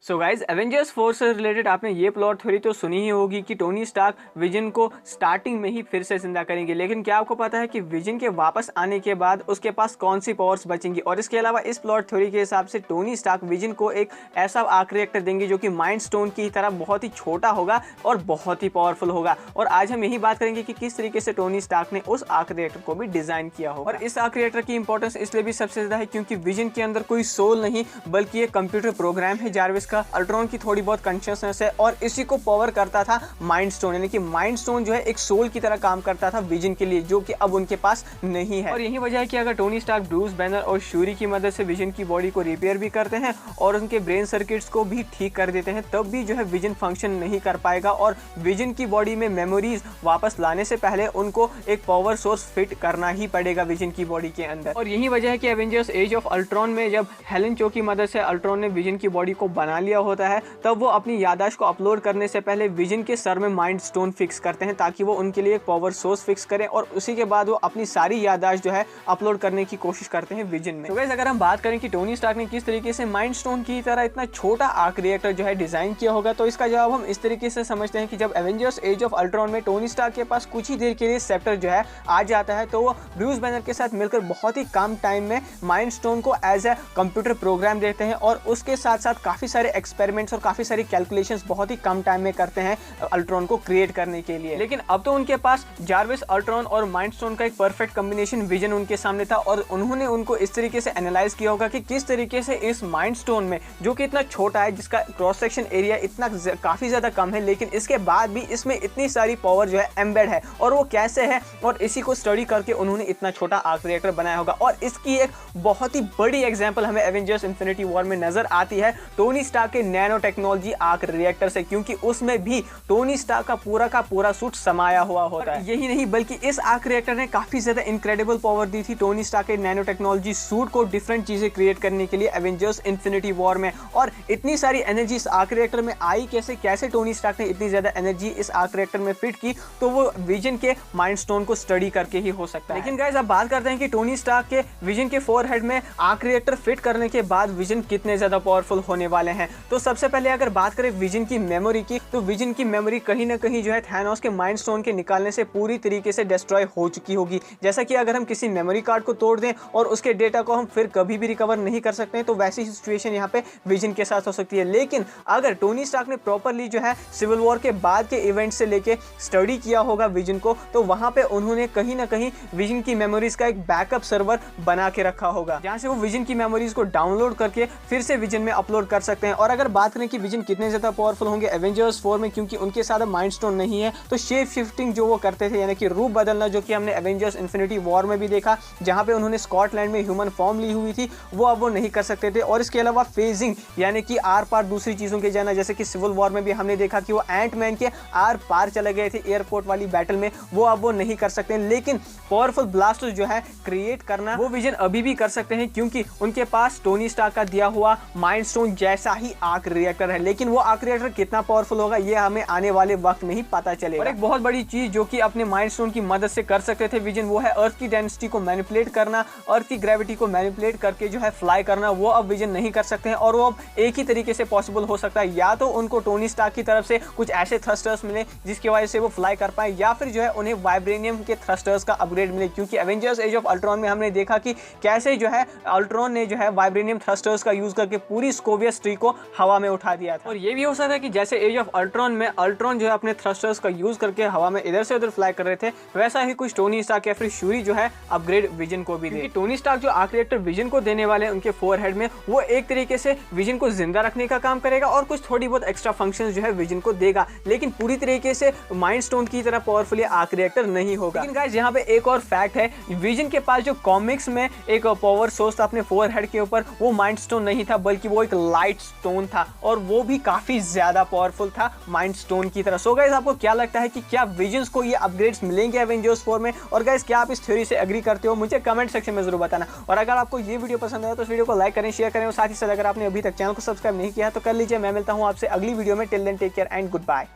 So guys Avengers 4 से related आपने ये प्लॉट थ्योरी तो सुनी ही होगी कि टोनी स्टार्क विजन को स्टार्टिंग में ही फिर से जिंदा करेंगे, लेकिन क्या आपको पता है कि विजन के वापस आने के बाद उसके पास कौन सी पावर्स बचेंगी। और इसके अलावा इस प्लॉट थ्योरी के हिसाब से टोनी स्टार्क विजन को एक ऐसा आर्क रिएक्टर देंगे जो कि माइंड स्टोन की तरह बहुत ही छोटा होगा और बहुत ही पावरफुल होगा। और आज हम यही बात करेंगे कि किस तरीके से टोनी स्टार्क ने उस आर्क रिएक्टर को भी डिजाइन किया होगा। और इस आर्क रिएक्टर की इंपॉर्टेंस इसलिए भी सबसे ज्यादा है क्योंकि विजन के अंदर कोई सोल नहीं बल्कि एक कंप्यूटर प्रोग्राम है जारविस का। अल्ट्रॉन की थोड़ी बहुत कॉन्शियसनेस है और इसी को पावर करता था माइंड स्टोन, यानी कि माइंड स्टोन जो है एक सोल की तरह काम करता था विजन के लिए, जो कि अब उनके पास नहीं है। और यही वजह है कि अगर टोनी स्टार्क, ब्रूस बैनर और शूरी की मदद से विजन की बॉडी को रिपेयर भी करते हैं और उनके ब्रेन सर्किट्स को भी ठीक कर देते हैं, तब भी जो है विजन फंक्शन नहीं कर पाएगा। और विजन की बॉडी में मेमोरीज वापस लाने से पहले उनको एक पावर सोर्स फिट करना ही पड़ेगा विजन की बॉडी के अंदर। और यही वजह है कि एवेंजर्स एज ऑफ अल्ट्रॉन में जब हेलन चो की मदद से अल्ट्रॉन ने विजन की बॉडी को बना लिया होता है, तब वो अपनी याददाश्त को अपलोड करने से पहले विजन के सर में माइंड स्टोन फिक्स करते हैं ताकि वो उनके लिए एक पावर सोर्स फिक्स करें और उसी के बाद वो अपनी सारी याददाश्त जो है अपलोड करने की कोशिश करते हैं विजन में। तो गाइस अगर हम बात करें कि टोनी स्टार्क ने किस तरीके से माइंड स्टोन की तरह इतना छोटा आर्क रिएक्टर जो है डिजाइन किया होगा, तो इसका जवाब हम इस तरीके से समझते हैं कि जब एवेंजर्स एज ऑफ अल्ट्रॉन में टोनी स्टार्क के पास कुछ ही देर के लिए सेप्टर जो है आ जाता है, तो वो ब्रूस बैनर के साथ मिलकर बहुत ही कम टाइम में माइंड स्टोन को एज ए कंप्यूटर प्रोग्राम देते हैं और उसके साथ साथ काफी सारे एक्सपेरिमेंट्स और काफी सारी कैलकुलेशंस बहुत ही कम टाइम में करते हैं अल्ट्रॉन को क्रिएट करने के लिए। लेकिन अब तो उनके पास जारविस, अल्ट्रॉन और माइंड स्टोन का एक परफेक्ट कॉम्बिनेशन विजन उनके सामने था और उन्होंने उनको इस तरीके से एनालाइज किया होगा कि किस तरीके से इस माइंड स्टोन में, जो कि इतना छोटा है, जिसका क्रॉस सेक्शन एरिया इतना काफी ज्यादा कम है, लेकिन इसके बाद भी इसमें इतनी सारी पावर जो है एम्बेड है और वो कैसे है, और इसी को स्टडी करके उन्होंने इतना छोटा आर्क रिएक्टर बनाया होगा। और इसकी एक बहुत ही बड़ी एग्जांपल हमें एवेंजर्स इन्फिनिटी वॉर में नजर आती है टोनी स्टार्क के नैनो टेक्नोलॉजी आर्क रिएक्टर से, क्योंकि उसमें भी टोनी स्टार्क का पूरा सूट समाया हुआ होता है। यही नहीं बल्कि इस आर्क रिएक्टर ने काफी ज्यादा इनक्रेडिबल पावर दी थी टोनी स्टार्क के नैनो टेक्नोलॉजी सूट को डिफरेंट चीजें क्रिएट करने के लिए एवेंजर्स इन्फिनिटी वॉर में। और इतनी सारी एनर्जी इस आर्क रिएक्टर में आई कैसे टोनी स्टार्क ने इतनी ज्यादा एनर्जी इस आर्क रिएक्टर में फिट की, तो वो विजन के माइंड स्टोन को स्टडी करके ही हो सकता है। लेकिन गाइस अब बात करते हैं कि टोनी स्टार्क के विजन के फोरहेड में आर्क रिएक्टर फिट करने के बाद विजन कितने ज्यादा पावरफुल होने वाले हैं। तो सबसे पहले अगर बात करें विजन की मेमोरी की, तो विजन की मेमोरी कहीं ना कहीं जो है थैनोस के माइंड स्टोन के निकालने से पूरी तरीके से डिस्ट्रॉय हो चुकी होगी। जैसा कि अगर हम किसी मेमोरी कार्ड को तोड़ दें और उसके डेटा को हम फिर कभी भी रिकवर नहीं कर सकते हैं, तो वैसी ही सिचुएशन यहाँ पे विजन के साथ हो सकती है। लेकिन अगर टोनी स्टार्क ने प्रॉपरली जो है सिविल वॉर के बाद के इवेंट से लेके स्टडी किया होगा विजन को, तो वहां पे उन्होंने कहीं ना कहीं विजन की मेमोरीज का एक बैकअप सर्वर बना के रखा होगा, जहां से वो विजन की मेमोरीज को डाउनलोड करके फिर से विजन में अपलोड कर सकते हैं। और अगर बात करें कि विजन कितने ज्यादा पावरफुल होंगे एवेंजर्स 4 में, क्योंकि उनके साथ माइंड स्टोन नहीं है, तो शेप शिफ्टिंग जो वो करते थे, यानी कि रूप बदलना, जो कि हमने एवेंजर्स इन्फिनिटी वॉर में भी देखा, जहां पे उन्होंने स्कॉटलैंड में ह्यूमन फॉर्म ली हुई थी, वो अब वो नहीं कर सकते थे। और इसके अलावा फेजिंग, यानी कि आर पार दूसरी चीजों के जाना, जैसे कि सिविल वॉर में भी हमने देखा कि वो एंट मैन के आर पार चले गए थे एयरपोर्ट वाली बैटल में, वो अब वो नहीं कर सकते। लेकिन पावरफुल ब्लास्टर्स जो है क्रिएट करना, वो विजन अभी भी कर सकते हैं, क्योंकि उनके पास टोनी स्टार्क का दिया हुआ माइंड स्टोन जैसा ही आर्क रिएक्टर है। लेकिन वो आर्क रिएक्टर कितना पावरफुल होगा ये हमें आने वाले वक्त में ही पता चलेगा। और एक बहुत बड़ी चीज जो कि अपने माइंड स्टोन की मदद से कर सकते थे विजन, वो है अर्थ की डेंसिटी को मैनिपुलेट करना, अर्थ की ग्रेविटी को मैनिपुलेट करके जो है फ्लाई करना। वो अब विजन नहीं कर सकते हैं और वो अब एक ही तरीके से पॉसिबल हो सकता है, या तो उनको टोनी स्टार्क की तरफ से कुछ ऐसे थ्रस्टर्स मिले जिसकी वजह से वो फ्लाई कर पाए, या फिर जो है उन्हें वाइब्रेनियम के थ्रस्टर्स का अपग्रेड मिले। क्योंकि एवेंजर्स एज ऑफ अल्ट्रॉन में हमने देखा कि कैसे जो है अल्ट्रॉन ने जो है वाइब्रेनियम थ्रस्टर्स का यूज करके पूरी स्कोवियस ट्री को हवा में उठा दिया था। और ये भी हो सकता है कि जैसे एज ऑफ अल्ट्रॉन में अल्ट्रॉन जो है अपने थ्रस्टर्स का यूज करके हवा में इधर से उधर फ्लाई कर रहे थे, वैसा ही कुछ टोनी स्टार्क या फिर शूरी जो है अपग्रेड विजन को भी दे। टोनी स्टार्क जो आर्क रिएक्टर विजन को देने वाले उनके फोरहेड में, वो एक तरीके से विजन को जिंदा रखने का काम करेगा और कुछ थोड़ी बहुत एक्स्ट्रा फंक्शंस जो है विजन को देगा, लेकिन पूरी तरीके से माइंड स्टोन की तरह पावरफुल आर्क रिएक्टर नहीं होगा। लेकिन गाइस यहाँ पे एक और फैक्ट है, विजन के पास जो कॉमिक्स में एक पावर सोर्स था अपने फोरहेड के ऊपर, वो माइंड स्टोन नहीं था बल्कि वो एक लाइट स्टोन था, और वो भी काफी ज्यादा पावरफुल था माइंड स्टोन की तरह। सो गाइस आपको क्या लगता है कि क्या विजन्स को ये अपग्रेड्स मिलेंगे एवेंजर्स 4 में? और गाइस क्या आप इस थ्योरी से एग्री करते हो? मुझे कमेंट सेक्शन में जरूर बताना। और अगर आपको ये वीडियो पसंद आया तो इस वीडियो को लाइक करें, शेयर करें, और साथ ही साथ अगर आपने अभी तक चैनल को सब्सक्राइब नहीं किया तो कर लीजिए। मैं मिलता हूं आपसे अगली वीडियो में। Till then take care and good bye.